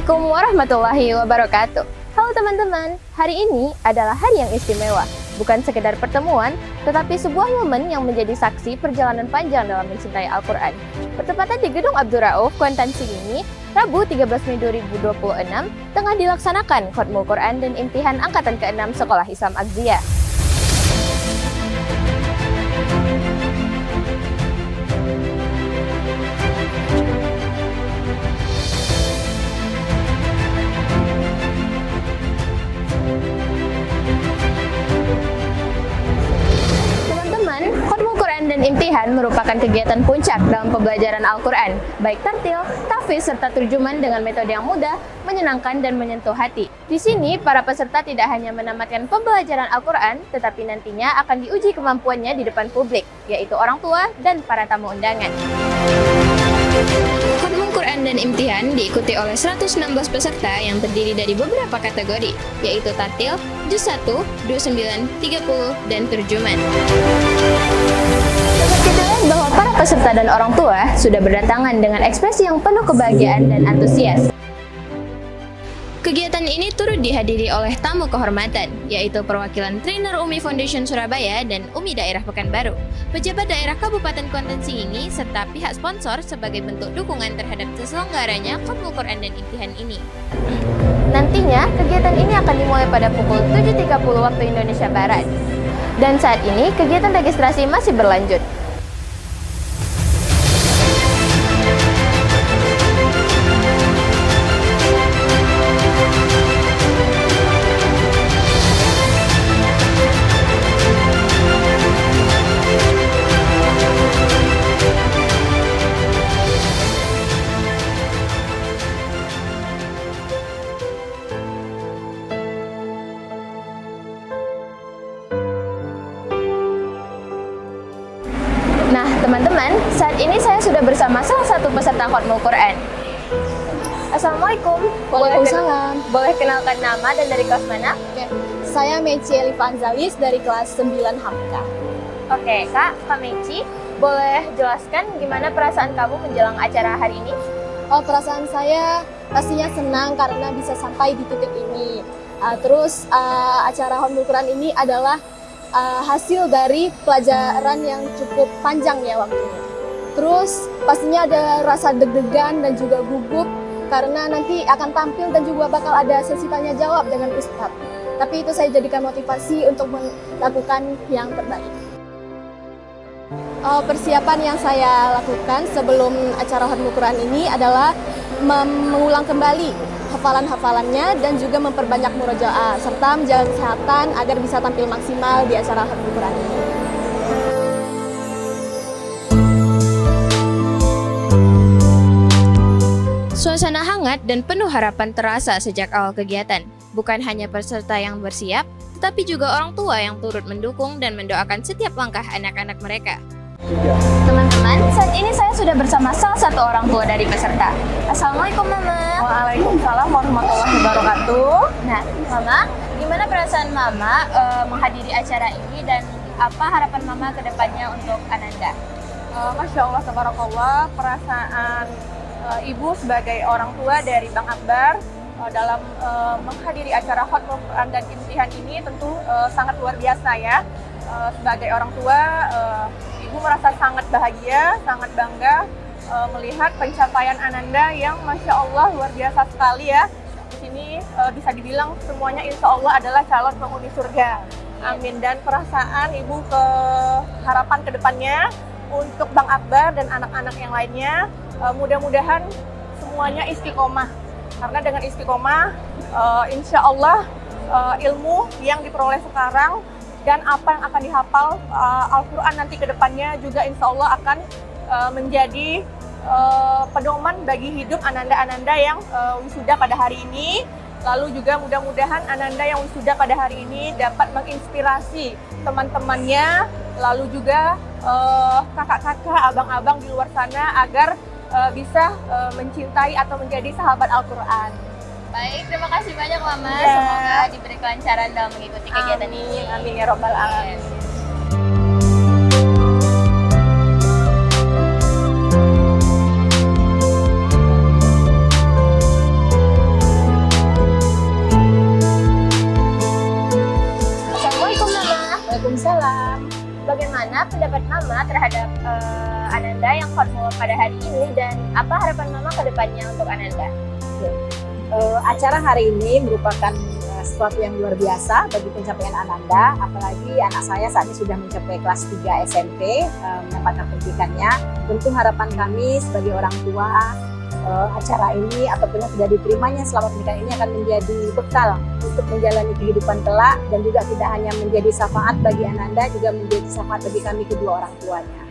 Assalamualaikum warahmatullahi wabarakatuh. Halo teman-teman, hari ini adalah hari yang istimewa. Bukan sekedar pertemuan, tetapi sebuah momen yang menjadi saksi perjalanan panjang dalam mencintai Al-Quran. Bertepatan di Gedung Abdul Rauf, Kuantan ini, Rabu 13 Mei 2026, tengah dilaksanakan Khatmul Quran dan Imtihan Angkatan ke-6 Sekolah Islam Agziyah. Khatmul Quran dan Imtihan merupakan kegiatan puncak dalam pembelajaran Al-Quran, baik tartil, tahfiz, serta terjemahan dengan metode yang mudah, menyenangkan, dan menyentuh hati. Di sini, para peserta tidak hanya menamatkan pembelajaran Al-Quran, tetapi nantinya akan diuji kemampuannya di depan publik, yaitu orang tua dan para tamu undangan. Khatmul Quran dan Imtihan diikuti oleh 116 peserta yang terdiri dari beberapa kategori, yaitu tartil, juz 1, 29, 30, dan terjemahan. Dapat kita lihat bahwa para peserta dan orang tua sudah berdatangan dengan ekspresi yang penuh kebahagiaan dan antusias. Kegiatan ini turut dihadiri oleh tamu kehormatan, yaitu perwakilan trainer UMI Foundation Surabaya dan UMI Daerah Pekanbaru, pejabat daerah Kabupaten Kuantan Sengingi, serta pihak sponsor sebagai bentuk dukungan terhadap terselenggaranya Khatmul Quran dan Imtihan ini. Nantinya, kegiatan ini akan dimulai pada pukul 7.30 waktu Indonesia Barat. Dan saat ini, kegiatan registrasi masih berlanjut. Nah, teman-teman, saat ini saya sudah bersama salah satu peserta Khatmul Quran. Assalamualaikum. Waalaikumsalam. Boleh kenalkan nama dan dari kelas mana? Oke. Saya Meci Elifa Anzalis dari kelas 9 Hamka. Oke, Kak Meci, boleh jelaskan gimana perasaan kamu menjelang acara hari ini? Oh, perasaan saya pastinya senang karena bisa sampai di titik ini. Terus acara Khatmul Quran ini adalah hasil dari pelajaran yang cukup panjang ya waktunya. Terus pastinya ada rasa deg-degan dan juga gugup karena nanti akan tampil dan juga bakal ada sesi tanya jawab dengan Ustadz. Tapi itu saya jadikan motivasi untuk melakukan yang terbaik. Persiapan yang saya lakukan sebelum acara Khatmul Quran ini adalah mengulang kembali hafalan-hafalannya dan juga memperbanyak murojaah serta menjaga kesehatan agar bisa tampil maksimal di acara Khatmul Quran ini. Suasana hangat dan penuh harapan terasa sejak awal kegiatan. Bukan hanya peserta yang bersiap, tetapi juga orang tua yang turut mendukung dan mendoakan setiap langkah anak-anak mereka. Teman-teman, saat ini saya sudah bersama salah satu orang tua dari peserta. Assalamualaikum, Mama. Waalaikumsalam warahmatullahi wabarakatuh. Nah, Mama, gimana perasaan Mama menghadiri acara ini dan apa harapan Mama ke depannya untuk Ananda? Masya Allah, tabarakallah, perasaan Ibu sebagai orang tua dari Bang Akbar dalam menghadiri acara Khatmul Quran dan Imtihan ini tentu sangat luar biasa ya. Sebagai orang tua, Ibu merasa sangat bahagia, sangat bangga melihat pencapaian Ananda yang Masya Allah luar biasa sekali ya. Di sini bisa dibilang semuanya Insya Allah adalah calon penghuni surga. Amin. Dan perasaan Ibu ke harapan ke depannya untuk Bang Akbar dan anak-anak yang lainnya, mudah-mudahan semuanya istiqomah. Karena dengan istiqomah, Insya Allah ilmu yang diperoleh sekarang dan apa yang akan dihafal Al-Quran nanti ke depannya juga Insya Allah akan menjadi pedoman bagi hidup Ananda-Ananda yang wisuda pada hari ini. Lalu juga mudah-mudahan Ananda yang wisuda pada hari ini dapat menginspirasi teman-temannya, lalu juga kakak-kakak, abang-abang di luar sana agar bisa mencintai atau menjadi sahabat Al-Quran. Baik, terima kasih banyak Mama. Semoga diberi kelancaran dalam mengikuti kegiatan ini. Amin ya Rabbal Alamin. Waalaikumsalam. Bagaimana pendapat Mama terhadap Ananda yang konmul pada hari ini dan apa harapan Mama ke depannya untuk Ananda? Acara hari ini merupakan sesuatu yang luar biasa bagi pencapaian Ananda, apalagi anak saya saat ini sudah mencapai kelas 3 SMP, mendapatkan pendidikannya. Tentu harapan kami sebagai orang tua, acara ini ataupun yang sudah diterimanya selama pernikahan ini akan menjadi bekal untuk menjalani kehidupan kelak, dan juga tidak hanya menjadi syafaat bagi Ananda, juga menjadi syafaat bagi kami kedua orang tuanya.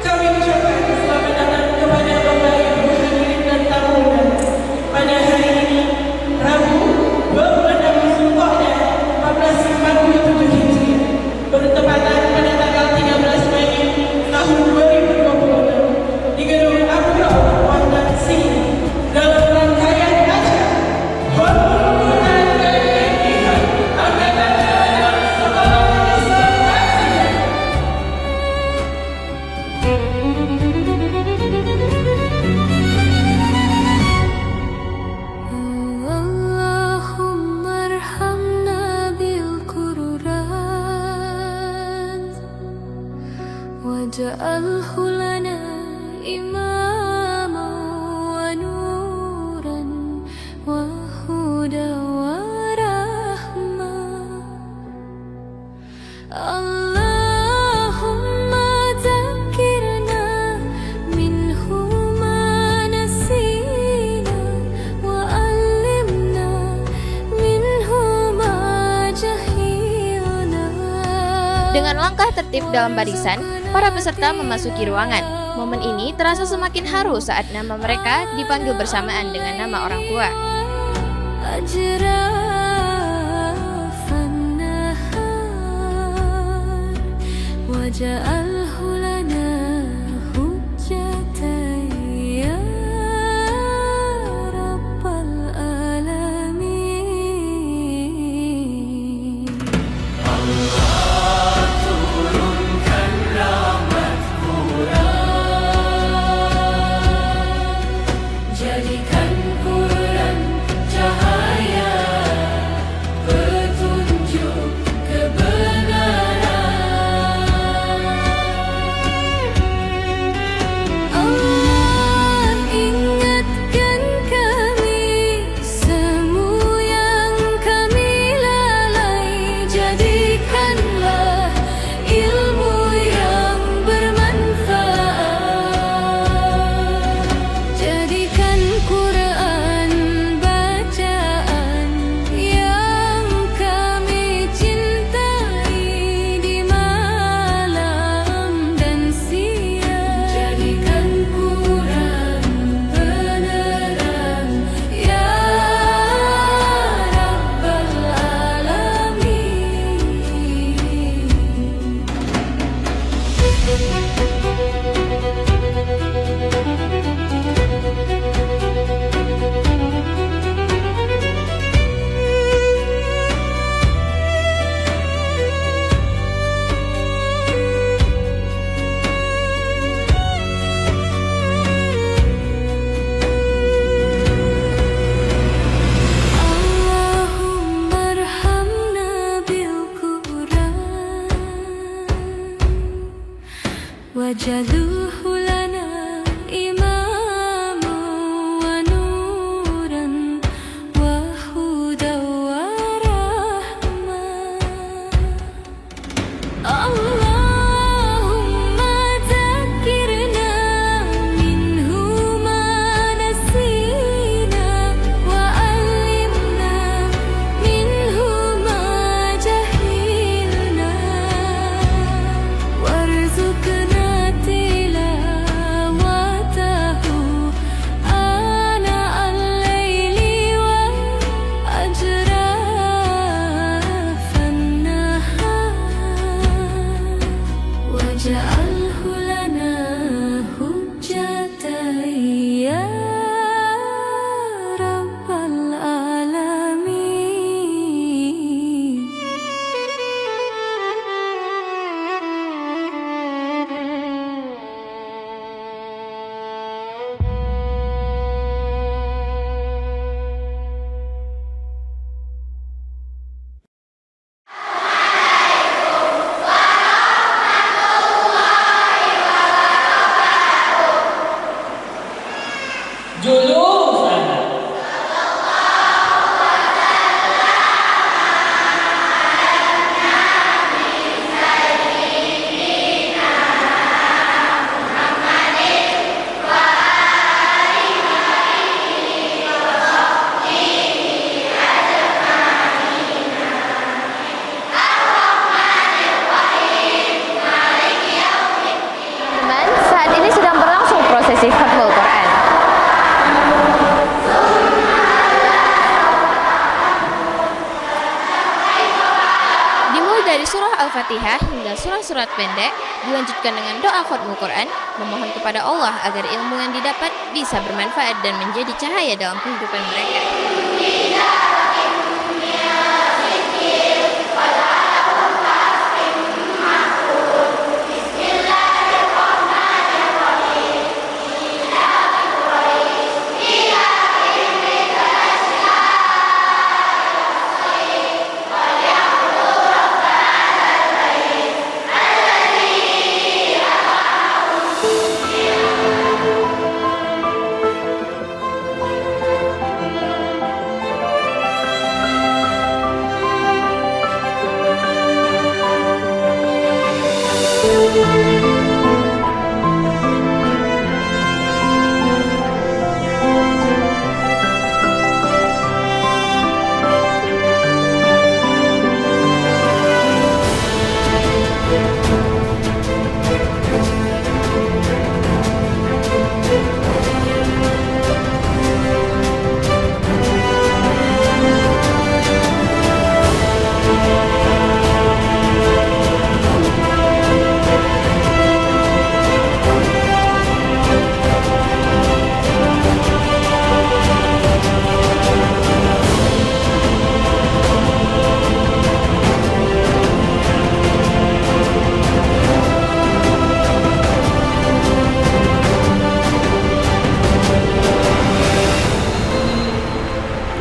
Kami ucapkan selamat datang kepada Bapak Ibu hadirin dan tamu undangan pada hari ini, Rabu 26 Zulqa'dah 1447 Hijriah, bertepatan pada tanggal 13 Mei tahun 2026 di Gedung Ampera Kuantan Singing dalam rangkaian acara Hormul Quran dan Imtihan Angkatan Darat Sekolah Islam Asia. اللهم ارحمنا بالقرآن واجعله لنا إماما ونورا وهدى ورحمة اللهم ذكرنا منه ما نسينا وعلمنا منه ما جهلنا. Dengan langkah tertib dalam barisan, para peserta memasuki ruangan. Momen ini terasa semakin haru saat nama mereka dipanggil bersamaan dengan nama orang tua. أجراف النهار وجعله لنا حجة يا رب العالمين. Jadikan Quran cahaya petunjuk kebenaran. Allah ingatkan kami semua yang kami lalai. Jadikanlah ilmu yang bermanfaat. Jadikan Quran bacaan yang kami cintai di malam dan siang. Jadikan Quran penerang ya Rabbal Alamin. Allahumma arhamna bil Quran wajaluhu lana imama wa nuran wa huda wa rahmah. Allahumma dzakirna minhu ma nasina wa alimna minhu ma jahilna warzuqna tilawatahu ana al-laili wa ajrafan nahar waj'alhu lana hujjatan ya Rabbal Alamin. sesi khatmul Quran. Dimulai dari surah Al-Fatihah hingga surah-surat pendek, dilanjutkan dengan doa khatmul Quran, memohon kepada Allah agar ilmu yang didapat bisa bermanfaat dan menjadi cahaya dalam kehidupan mereka.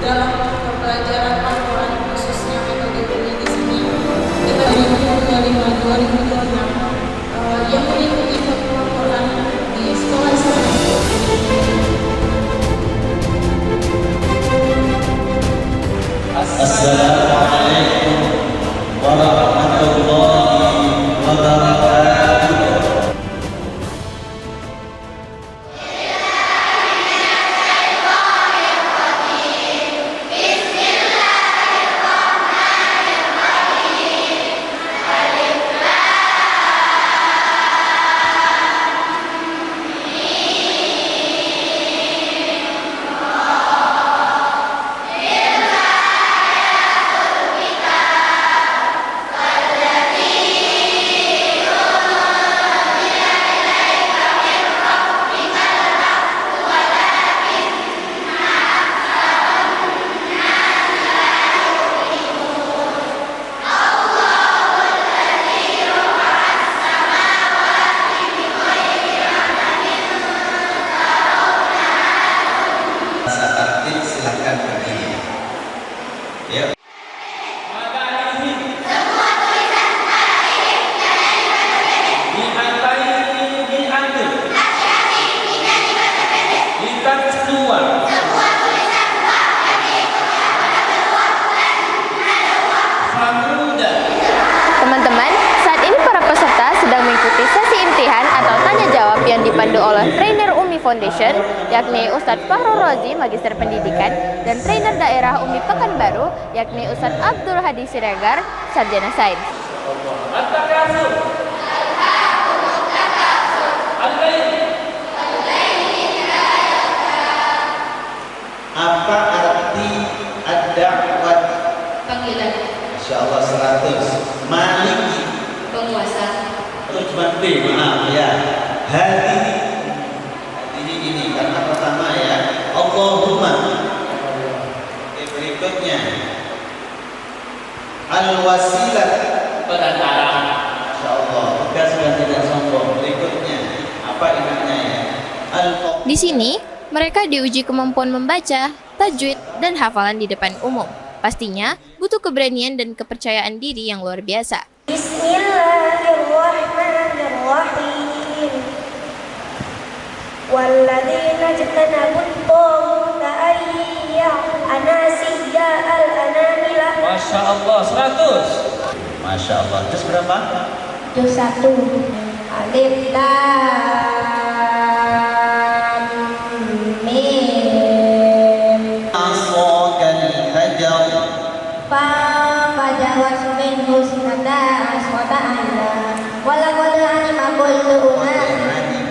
Dalam pembelajaran Al-Quran khususnya metode kuliah di sini kita dari 2026 yang mengikuti khatmul Quran di sekolah Islam. Assalamualaikum warahmatullahi wabarakatuh. Silakan berdiri. Ya. Teman-teman, saat ini para peserta sedang mengikuti sesi imtihan atau tanya jawab yang dipandu oleh trainer Umi Foundation, yakni Ustadz Fahrul Razi, Magister Pendidikan, dan trainer daerah Umi Pekanbaru, yakni Ustadz Abdul Hadi Siregar, Sarjana Sains. Apa arti ad-da'wat? Panggilan. Masya Allah 100. Maliki. Penguasa. Itu cuma B, maaf ya. Hadihi. Hadihi ini karena pertama ya. Allahumma. Berikutnya. Al-wasilah. Perantara. Masya Allah. Tegas dan tidak sombong. Berikutnya. Apa intinya ya? Di sini, mereka diuji kemampuan membaca, tajwid, dan hafalan di depan umum. Pastinya butuh keberanian dan kepercayaan diri yang luar biasa. Bismillahirrahmanirrahim. Walladzina jtanabut taghut ayya anasiyya al-anamila. Masya Allah 100. Masya Allah. Terus berapa? Juz 1. Alif lam mim. Asokal hajar. Fa fajawaz minhu sinata aswata ayna. Walaqad alima kullu unasin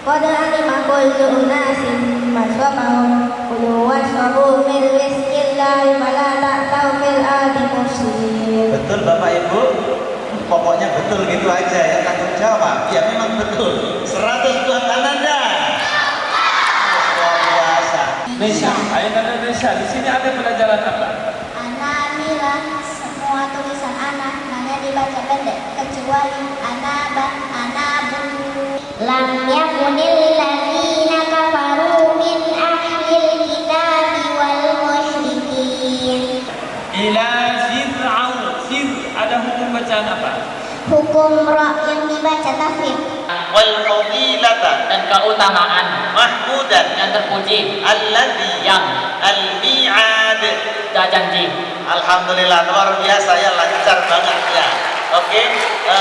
Qad alima kullu unasin masrabahum kulu washrabu min rizqillahi fala ta'thaw fil ardi mufsidin. Betul Bapak Ibu? Pokoknya betul gitu aja ya, tanggung jawab. Ya memang betul. 100 buat Ananda. Luar biasa. Nisha, ayo Indonesia. Di sini ada pelajaran apa? Ana bilang semua tulisan anak hanya dibaca pendek kecuali anaba, anabu. Lam yakunil ladzina kafaru min ahlil kitabi wal musyrikin. Ila Fir'aun. Fir ada hukum bacaan apa? Hukum ra yang dibaca tafsir. Wal fadilata dan keutamaan mahmudan yang terpuji alladhi yang al-mi'ad. janji. Alhamdulillah luar biasa ya, lancar banget ya. Oke.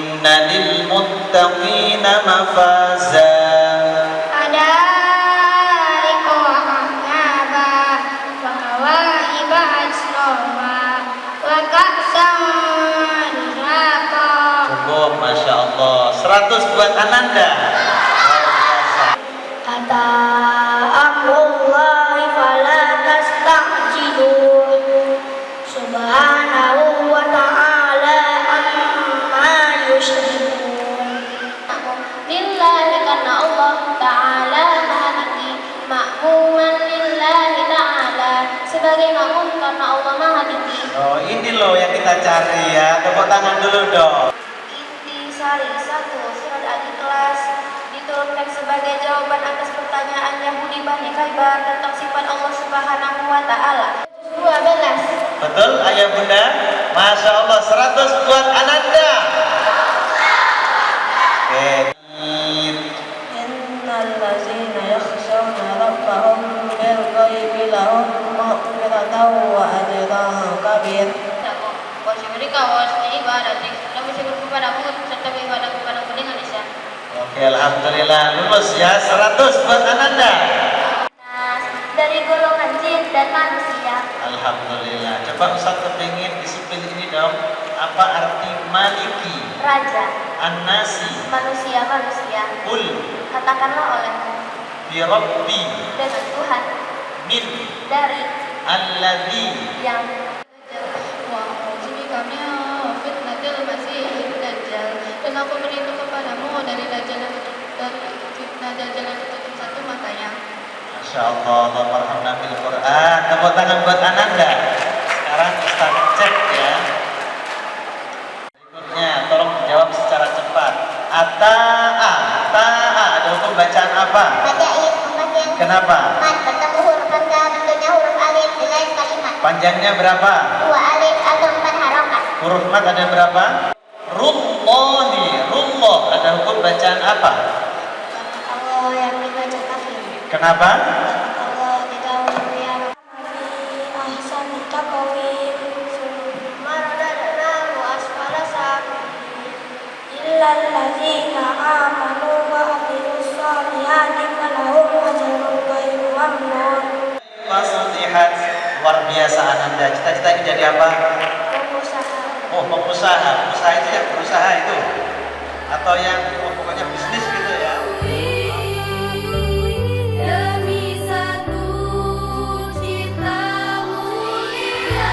Inna lil muttaqina mafaza. Ada iqamaba wa kawaiba asrama wa ka'sam dihaqa. Cukup, Masya Allah. 100 buat Ananda. Ata amrullahi fala tasta'jilun. Subhanahu wa ta'ala amma yusyrikun. Lillahi karena Allah Ta'ala Maha Tinggi, makmuman lillahi Ta'ala sebagai makmum karena Allah Maha Tinggi. Oh, ini loh yang kita cari ya. Tepuk tangan dulu dong. Intisari 1 surat Al-Ikhlas diturunkan sebagai jawaban atas pertanyaan Yahudi Bani Khaybar tentang sifat Allah Subhanahu wa Ta'ala. 12. Betul ayah bunda? Masya Allah, 100 buat Ananda. Oke. Innal ladzina yakhshawna rabbahum bil ghaibi lahum maghfiratan wa ajrun kabir. Mereka wajib ibadati dan bersyukur kepadamu serta beribadah kepadamu dengan lisan. Oke, alhamdulillah lulus ya. 100 buat Ananda. Dari golongan jin dan manusia. Alhamdulillah. Coba Ustaz kepingin disiplin ini dong. Apa arti maliki? Raja. An-nasi. Manusia. Kul. Katakanlah olehmu. Bi Rabbi. Dengan Tuhan. Min. Dari. Alladhi. Yang. Dan aku berlindung kepadamu dari dajjal dan fitnah dajjal yang tertutup satu matanya. Masya Allah, Allah marhamna bil Quran. Tepuk tangan buat Ananda. Sekarang Ustaz cek ya. Berikutnya, tolong dijawab secara cepat. Ata'a, ta'a, ada hukum bacaan apa? Ajaib, pembagian. Kenapa? Mat, bertemu huruf hamzah, bentuknya huruf alif di lain kalimat. Panjangnya berapa? 2 alif atau 4 harokat. Huruf mat ada berapa? Rullahi, rullah, ada hukum bacaan apa? Allah yang dibaca kafir. Kenapa? Allah tidak yang ahsan taqwim. Maradana wa asfala safilin. Illal ladzina amanu wa amilus solihati falahum ajrun ghairu mamnun. Fasihat, luar biasa Ananda. Cita-cita ini jadi apa? Oh, pengusaha. Pengusaha itu yang berusaha itu? Atau yang pokoknya bisnis gitu ya? Demi satu cita mulia.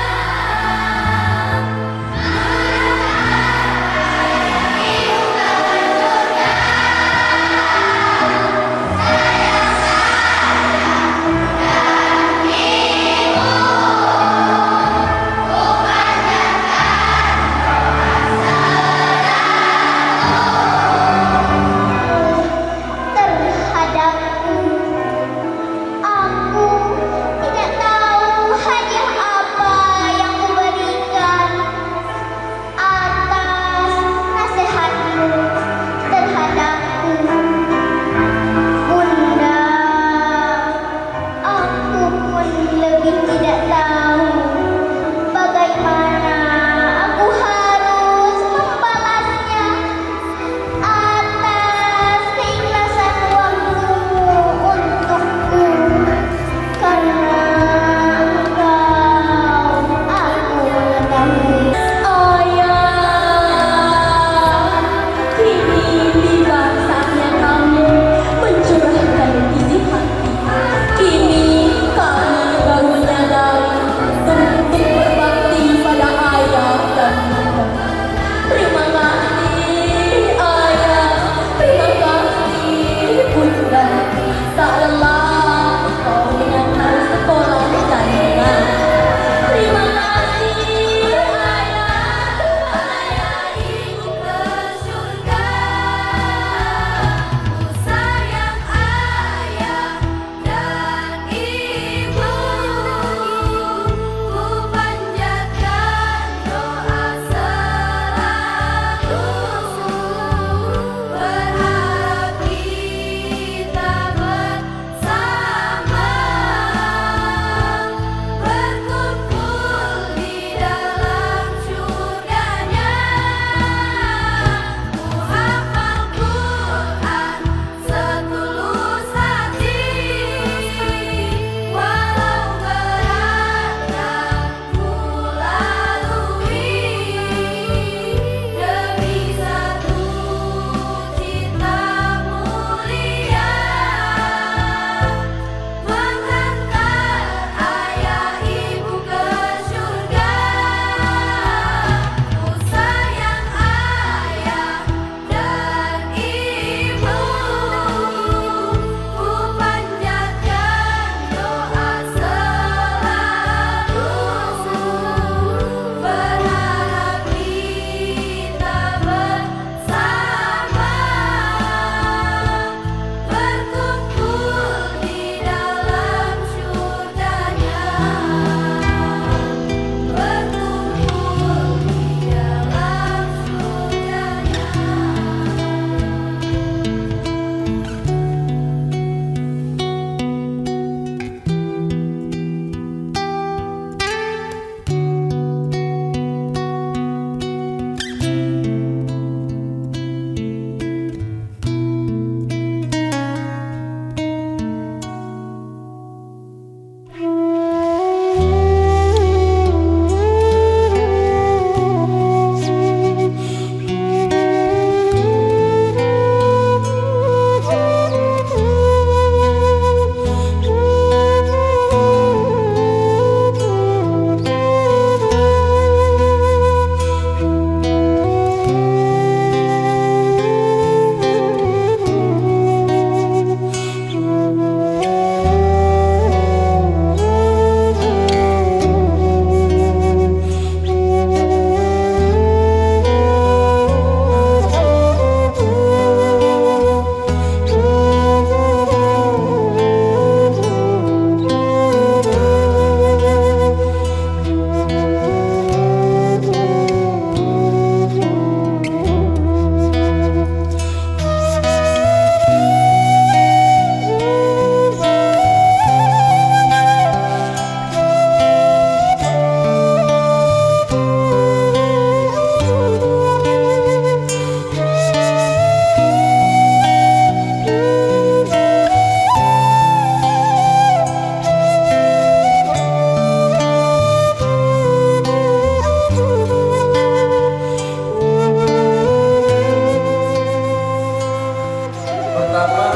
Pertama,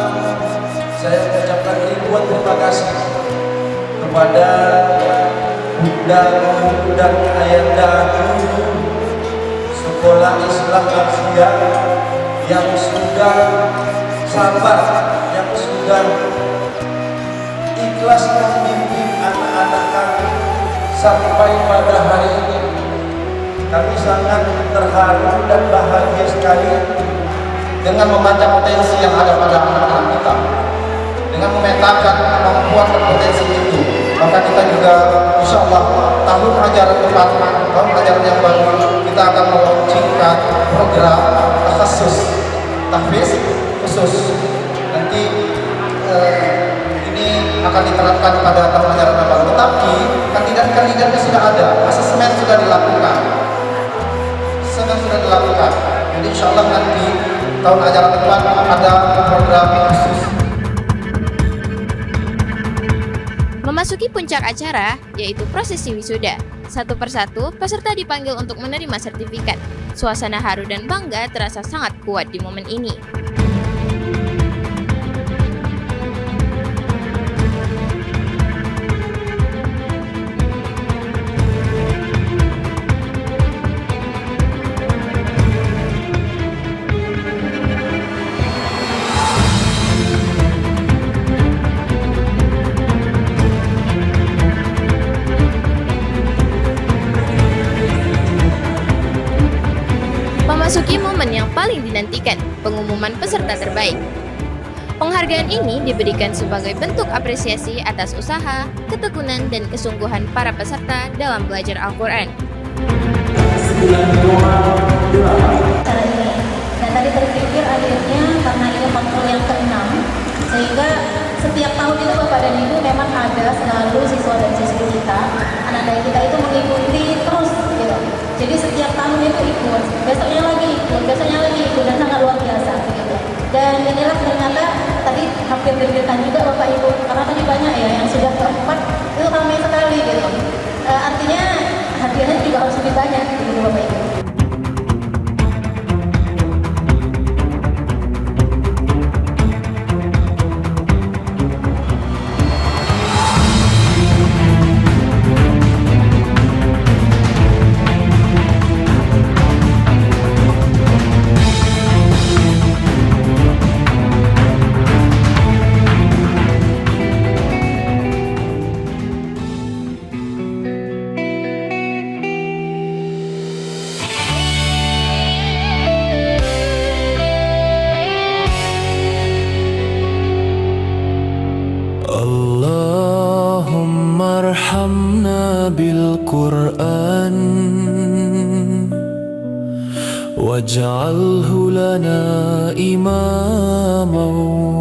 saya mengucapkan ribuan terima kasih kepada Bunda dan Ayanda Sekolah Islam Asia yang sudah sabar, yang sudah ikhlas membimbing anak-anak kami sampai pada hari ini. Kami sangat terharu dan bahagia sekali dengan membaca potensi yang ada pada anak-anak kita, dengan memetakan kemampuan dan potensi itu. Maka kita juga insya Allah tahun ajaran depan, tahun ajaran yang baru, kita akan melaunchingkan program khusus tahfiz khusus. Nanti ini akan diterapkan pada tahun ajaran yang baru. Tetapi kandidat-kandidatnya sudah ada, asesmen sudah dilakukan, Jadi insya Allah nanti tahun ajaran depan ada program khusus. Memasuki puncak acara, yaitu prosesi wisuda. Satu persatu, peserta dipanggil untuk menerima sertifikat. Suasana haru dan bangga terasa sangat kuat di momen ini. Memasuki momen yang paling dinantikan, pengumuman peserta terbaik. Penghargaan ini diberikan sebagai bentuk apresiasi atas usaha, ketekunan, dan kesungguhan para peserta dalam belajar Al-Quran. Dan tadi terpikir akhirnya karena ini makhluk yang ke-6, sehingga setiap tahun itu Bapak dan Ibu memang ada selalu siswa dan siswi kita, anak-anak kita itu mengikuti terus gitu. Jadi setiap tahun itu ikut, besoknya lagi ikut, dan sangat luar biasa gitu. Dan inilah ternyata tadi hampir diberikan juga Bapak Ibu, karena tadi banyak ya yang sudah keempat itu ramai sekali gitu. Artinya hadiahnya juga harus lebih banyak gitu Bapak Ibu. Allahumma arhamna bil Qur'an waj'alhu lana imaman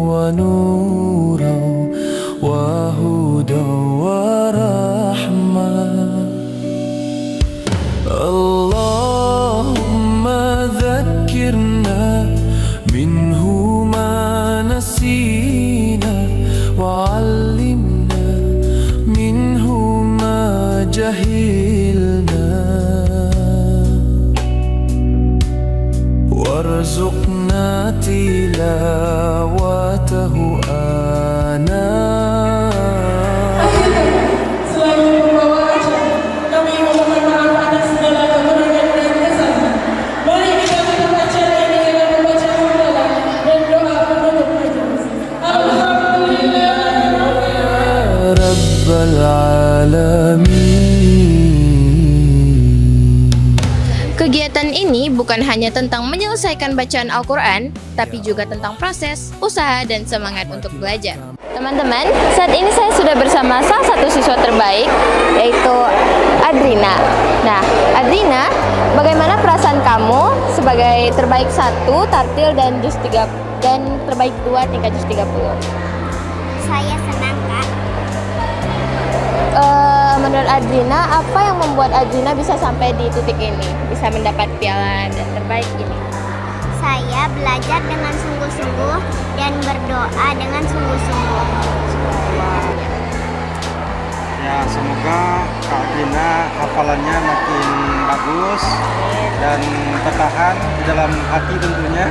wa nuran wa hudan wa rahmah. Allahumma dhakkirna minhu ma nasina وعلمنا منه ما جهلنا وارزقنا تلاوته آناء. Selalu membawa aja, kami mohon maaf atas segala kekurangan dan kesalahan. Mari kita tutup acara ini dengan membaca hamdalah dan doa penutup majelis. Alhamdulillah Rabbal Alamin. Kegiatan ini bukan hanya tentang menyelesaikan bacaan Al-Quran, tapi juga tentang proses, usaha, dan semangat untuk belajar. Teman-teman, saat ini saya sudah bersama salah satu siswa terbaik, yaitu Adrina. Nah, Adrina, bagaimana perasaan kamu sebagai terbaik 1 tartil dan juz 3 dan terbaik 2 tingkat juz 30? Saya senang, Kak. Menurut Adrina, apa yang membuat Adrina bisa sampai di titik ini, bisa mendapat piala dan terbaik ini? Saya belajar dengan sungguh-sungguh dan berdoa dengan sungguh-sungguh. Ya, semoga Kak Adrina hafalannya makin bagus dan bertahan di dalam hati tentunya.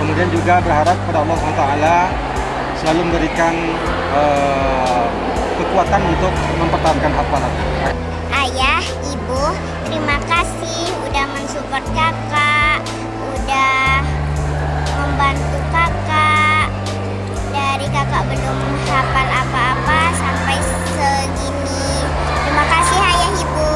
Kemudian juga berharap kepada Allah SWT selalu memberikan kekuatan untuk mempertahankan hafalan. Ayah, ibu, terima kasih udah mensupport kakak, udah membantu kakak. Dari kakak belum hafal apa-apa sampai segini. Terima kasih ayah, ibu.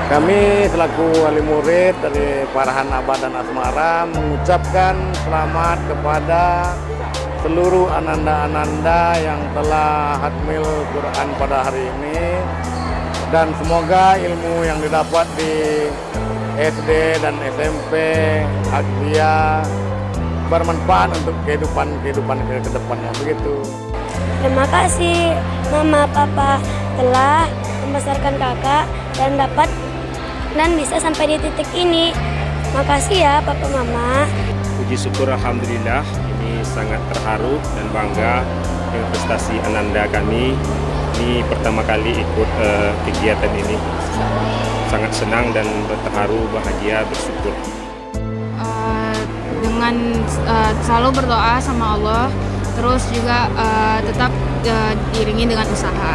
Kami selaku wali murid dari Parahan Abah dan Asmara mengucapkan selamat kepada seluruh ananda-ananda yang telah hatmil Quran pada hari ini, dan semoga ilmu yang didapat di SD dan SMP Akzia bermanfaat untuk kehidupan ke depannya. Begitu. Terima kasih Mama Papa telah membesarkan kakak dan bisa sampai di titik ini. Makasih ya Papa Mama. Puji syukur alhamdulillah, ini sangat terharu dan bangga dengan prestasi Ananda kami. Ini pertama kali ikut kegiatan ini. Sangat senang dan terharu, bahagia, bersyukur. Dengan selalu berdoa sama Allah, terus juga tetap diiringi dengan usaha.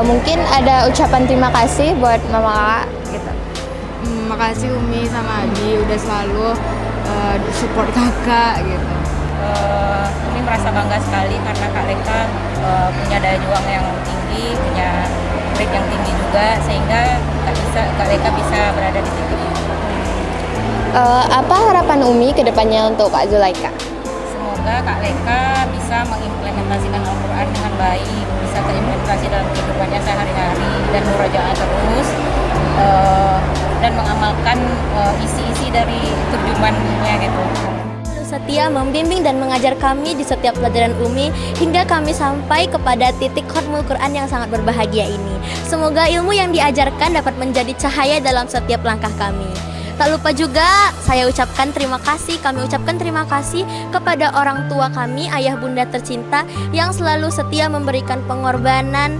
Mungkin ada ucapan terima kasih buat mama kakak gitu. Makasih Umi sama Adi udah selalu support kakak gitu. Umi merasa bangga sekali karena Kak Leka punya daya juang yang tinggi, punya grade yang tinggi juga, sehingga Kak Leka bisa berada di titik ini. Apa harapan Umi ke depannya untuk Kak Zulaika? Semoga Kak Leka bisa mengimplementasikan Al-Quran dengan baik, bisa terimplementasi dalam kehidupannya sehari-hari dan murajaah terus, dan mengamalkan isi-isi dari terjemahannya gitu. Setia membimbing dan mengajar kami di setiap pelajaran Umi hingga kami sampai kepada titik khatmul Quran yang sangat berbahagia ini. Semoga ilmu yang diajarkan dapat menjadi cahaya dalam setiap langkah kami. Tak lupa juga kami ucapkan terima kasih kepada orang tua kami, ayah bunda tercinta yang selalu setia memberikan pengorbanan,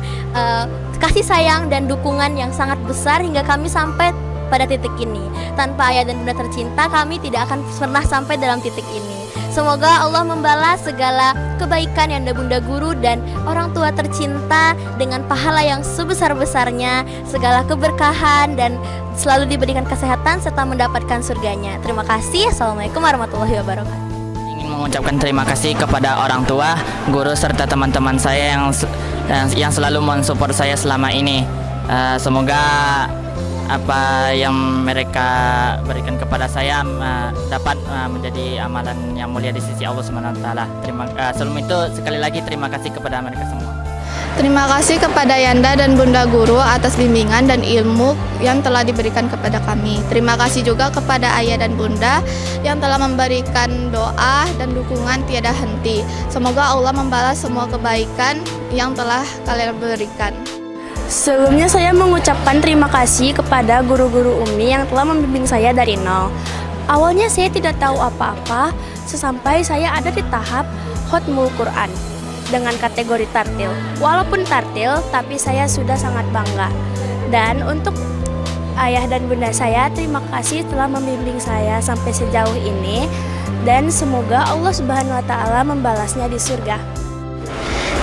kasih sayang dan dukungan yang sangat besar hingga kami sampai pada titik ini. Tanpa ayah dan bunda tercinta, kami tidak akan pernah sampai dalam titik ini. Semoga Allah membalas segala kebaikan yang bunda guru dan orang tua tercinta dengan pahala yang sebesar-besarnya, segala keberkahan dan selalu diberikan kesehatan serta mendapatkan surganya. Terima kasih. Assalamualaikum warahmatullahi wabarakatuh. Ingin mengucapkan terima kasih kepada orang tua, guru serta teman-teman saya yang selalu mensupport saya selama ini. Semoga apa yang mereka berikan kepada saya dapat menjadi amalan yang mulia di sisi Allah Subhanahu wa taala. Sebelum itu sekali lagi terima kasih kepada mereka semua. Terima kasih kepada Yanda dan Bunda Guru atas bimbingan dan ilmu yang telah diberikan kepada kami. Terima kasih juga kepada Ayah dan Bunda yang telah memberikan doa dan dukungan tiada henti. Semoga Allah membalas semua kebaikan yang telah kalian berikan. Sebelumnya saya mengucapkan terima kasih kepada guru-guru Umi yang telah membimbing saya dari nol. Awalnya saya tidak tahu apa-apa, sesampai saya ada di tahap khatmul Quran dengan kategori tartil. Walaupun tartil, tapi saya sudah sangat bangga. Dan untuk ayah dan bunda saya, terima kasih telah membimbing saya sampai sejauh ini. Dan semoga Allah Subhanahu wa taala membalasnya di surga.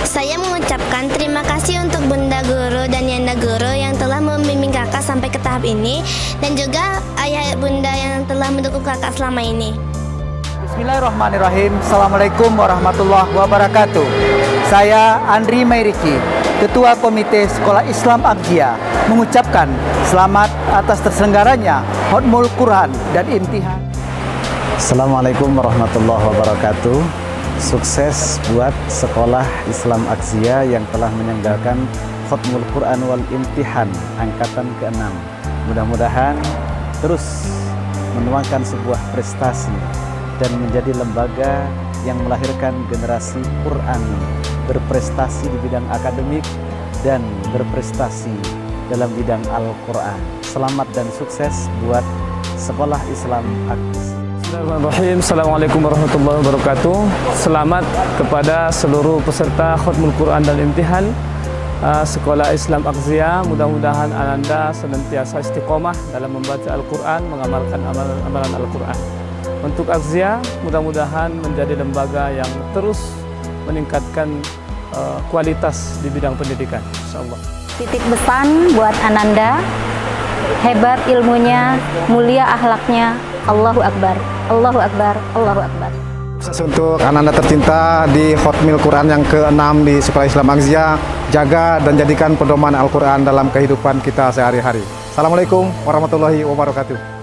Saya mengucapkan terima kasih untuk Bunda Guru dan Yanda Guru yang telah membimbing kakak sampai ke tahap ini, dan juga ayah bunda yang telah mendukung kakak selama ini. Bismillahirrahmanirrahim. Assalamualaikum warahmatullahi wabarakatuh. Saya Andri Mairiki, Ketua Komite Sekolah Islam Akzia, mengucapkan selamat atas terselenggaranya khatmul Quran dan imtihan. Assalamualaikum warahmatullahi wabarakatuh. Sukses buat Sekolah Islam Akzia yang telah menyelenggarakan khatmul Quran wal imtihan angkatan ke-6. Mudah-mudahan terus menuangkan sebuah prestasi dan menjadi lembaga yang melahirkan generasi Quran berprestasi di bidang akademik dan berprestasi dalam bidang Al-Quran. Selamat dan sukses buat Sekolah Islam Akzia. Bismillahirrahmanirrahim. Assalamualaikum warahmatullahi wabarakatuh. Selamat kepada seluruh peserta khatmul Quran dan imtihan Sekolah Islam Akzia. Mudah-mudahan Ananda senantiasa istiqomah dalam membaca Al-Quran, mengamalkan amalan Al-Quran. Untuk Akzia, mudah-mudahan menjadi lembaga yang terus meningkatkan kualitas di bidang pendidikan, insyaallah. Titik pesan buat Ananda, hebat ilmunya, mulia akhlaknya, Allahu Akbar, Allahu Akbar, Allahu Akbar. Sukses untuk Ananda tercinta di Khatmil Quran yang ke-6 di Sekolah Islam Akzia. Jaga dan jadikan pedoman Al-Quran dalam kehidupan kita sehari-hari. Assalamualaikum warahmatullahi wabarakatuh.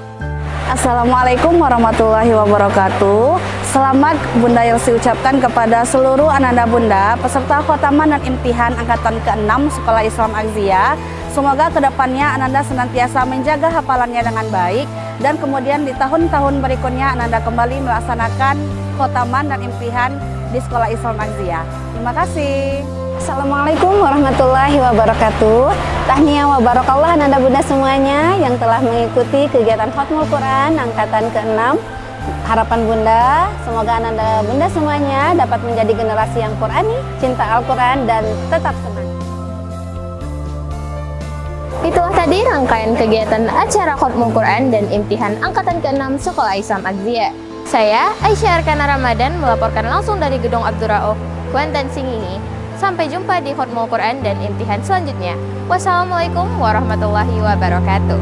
Assalamualaikum warahmatullahi wabarakatuh. Selamat Bunda Yelsi ucapkan kepada seluruh Ananda Bunda peserta khotaman dan imtihan angkatan ke-6 Sekolah Islam Akzia. Semoga kedepannya Ananda senantiasa menjaga hafalannya dengan baik dan kemudian di tahun-tahun berikutnya Ananda kembali melaksanakan khotaman dan imtihan di Sekolah Islam Akzia. Terima kasih. Assalamualaikum warahmatullahi wabarakatuh. Tahniah wa barakallah Ananda Bunda semuanya yang telah mengikuti kegiatan Khatmul Quran angkatan ke-6. Harapan Bunda, semoga Ananda Bunda semuanya dapat menjadi generasi yang Qurani, cinta Al-Quran dan tetap senang. Itulah tadi rangkaian kegiatan acara Khatmul Quran dan imtihan angkatan ke-6 Sekolah Islam Akzia. Saya Aisyah Arkana Ramadan melaporkan langsung dari Gedung Abdul Rauf, Kuantan Singingi. Sampai jumpa di Khatmul Quran dan imtihan selanjutnya. Wassalamualaikum warahmatullahi wabarakatuh.